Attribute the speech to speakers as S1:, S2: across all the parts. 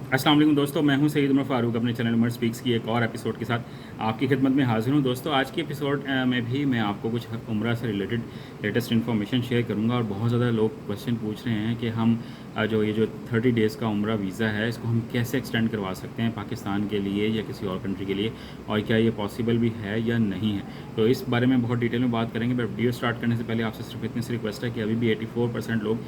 S1: अस्सलाम वालेकुम दोस्तों, मैं हूं सईद उमर फ़ारूक अपने चैनल उमर स्पीक्स की एक और एपिसोड के साथ आपकी खिदमत में हाज़िर हूं। दोस्तों, आज की एपिसोड में भी मैं आपको कुछ उम्रा से रिलेटेड लेटेस्ट इन्फॉर्मेशन शेयर करूंगा। और बहुत ज़्यादा लोग क्वेश्चन पूछ रहे हैं कि हम जो 30 डेज़ का उम्रा वीज़ा है, इसको हम कैसे एक्सटेंड करवा सकते हैं पाकिस्तान के लिए या किसी और कंट्री के लिए, और क्या ये पॉसिबल भी है या नहीं है। तो इस बारे में बहुत डिटेल में बात करेंगे। बट वीडियो स्टार्ट करने से पहले आपसे सिर्फ इतनी सी रिक्वेस्ट है कि अभी भी 84% लोग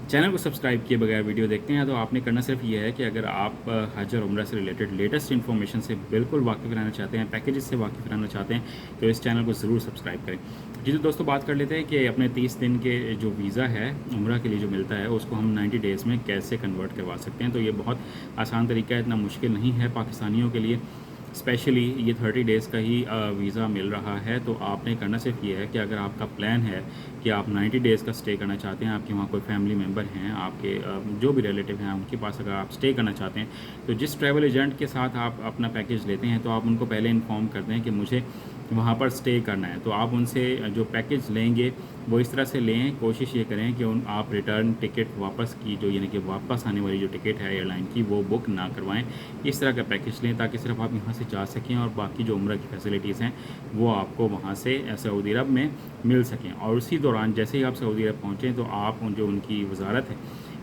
S1: चैनल को सब्सक्राइब किए बगैर वीडियो देखते हैं। तो आपने करना सिर्फ ये है कि अगर आप हज और उम्रा से रिलेटेड लेटेस्ट इन्फॉर्मेशन से बिल्कुल वाकिफ़ रहना चाहते हैं, पैकेजेस से वाकिफ़ रहना चाहते हैं, तो इस चैनल को ज़रूर सब्सक्राइब करें। जी तो दोस्तों, बात कर लेते हैं कि अपने 30 दिन के जो वीज़ा है उम्रा के लिए जो मिलता है, उसको हम 90 डेज़ में कैसे कन्वर्ट करवा सकते हैं। तो ये बहुत आसान तरीका है, इतना मुश्किल नहीं है पाकिस्तानियों के लिए। स्पेशली ये 30 डेज़ का ही वीज़ा मिल रहा है। तो आपने करना सिर्फ ये है कि अगर आपका प्लान है कि आप 90 डेज़ का स्टे करना चाहते हैं, आपके वहाँ कोई फैमिली मेम्बर हैं, आपके जो भी रिलेटिव हैं उनके पास अगर आप स्टे करना चाहते हैं, तो जिस ट्रैवल एजेंट के साथ आप अपना पैकेज लेते हैं, तो आप उनको पहले इन्फॉर्म कर दें कि मुझे वहाँ पर स्टे करना है। तो आप उनसे जो पैकेज लेंगे वो इस तरह से लें, कोशिश ये करें कि आप रिटर्न टिकट वापस की जो यानी कि वापस आने वाली जो टिकट है एयरलाइन की, वो बुक ना करवाएं। इस तरह का पैकेज लें ताकि सिर्फ आप यहाँ से जा सकें और बाकी जो उम्रा की फैसिलिटीज़ हैं वो आपको वहाँ से सऊदी अरब में मिल सकें। और उसी दौरान जैसे ही आप सऊदी अरब पहुँचें, तो आप जो उनकी वजारत है,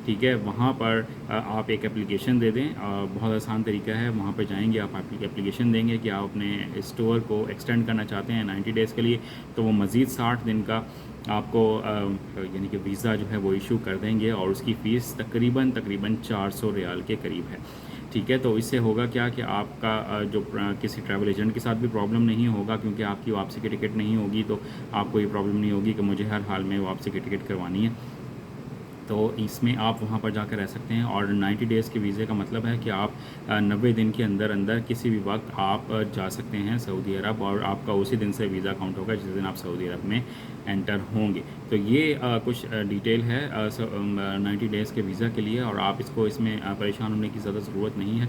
S1: ठीक है, वहाँ पर आप एक एप्लीकेशन दे दें। बहुत आसान तरीका है, वहाँ पर जाएंगे, आप एप्लीकेशन देंगे कि आप अपने स्टोर को एक्सटेंड करना चाहते हैं 90 डेज़ के लिए, तो वो मज़ीद 60 दिन का आपको यानी कि वीज़ा जो है वो इशू कर देंगे। और उसकी फ़ीस तकरीबन 400 रियाल के करीब है। ठीक है, तो इससे होगा क्या कि आपका किसी ट्रैवल एजेंट के साथ भी प्रॉब्लम नहीं होगा, क्योंकि आपकी वापसी की टिकट नहीं होगी, तो आपको ये प्रॉब्लम नहीं होगी कि मुझे हर हाल में वापसी की टिकट करवानी है। तो इसमें आप वहाँ पर जाकर रह सकते हैं। और 90 डेज़ के वीज़े का मतलब है कि आप 90 दिन के अंदर अंदर किसी भी वक्त आप जा सकते हैं सऊदी अरब, और आपका उसी दिन से वीज़ा काउंट होगा जिस दिन आप सऊदी अरब में एंटर होंगे। तो ये कुछ डिटेल है 90 डेज़ के वीज़ा के लिए। और आप इसमें परेशान होने की ज़्यादा ज़रूरत नहीं है।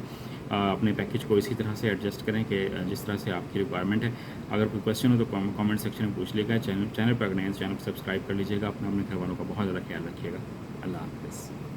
S1: अपने पैकेज को इसी तरह से एडजस्ट करें कि जिस तरह से आपकी रिक्वायरमेंट है। अगर कोई क्वेश्चन हो तो कमेंट सेक्शन में पूछ लीजिएगा। चैनल पर अगर नए हैं, चैनल को सब्सक्राइब कर लीजिएगा। अपने घर वालों का बहुत ज़्यादा ख्याल रखिएगा। अल्लाह हाफ़िज़।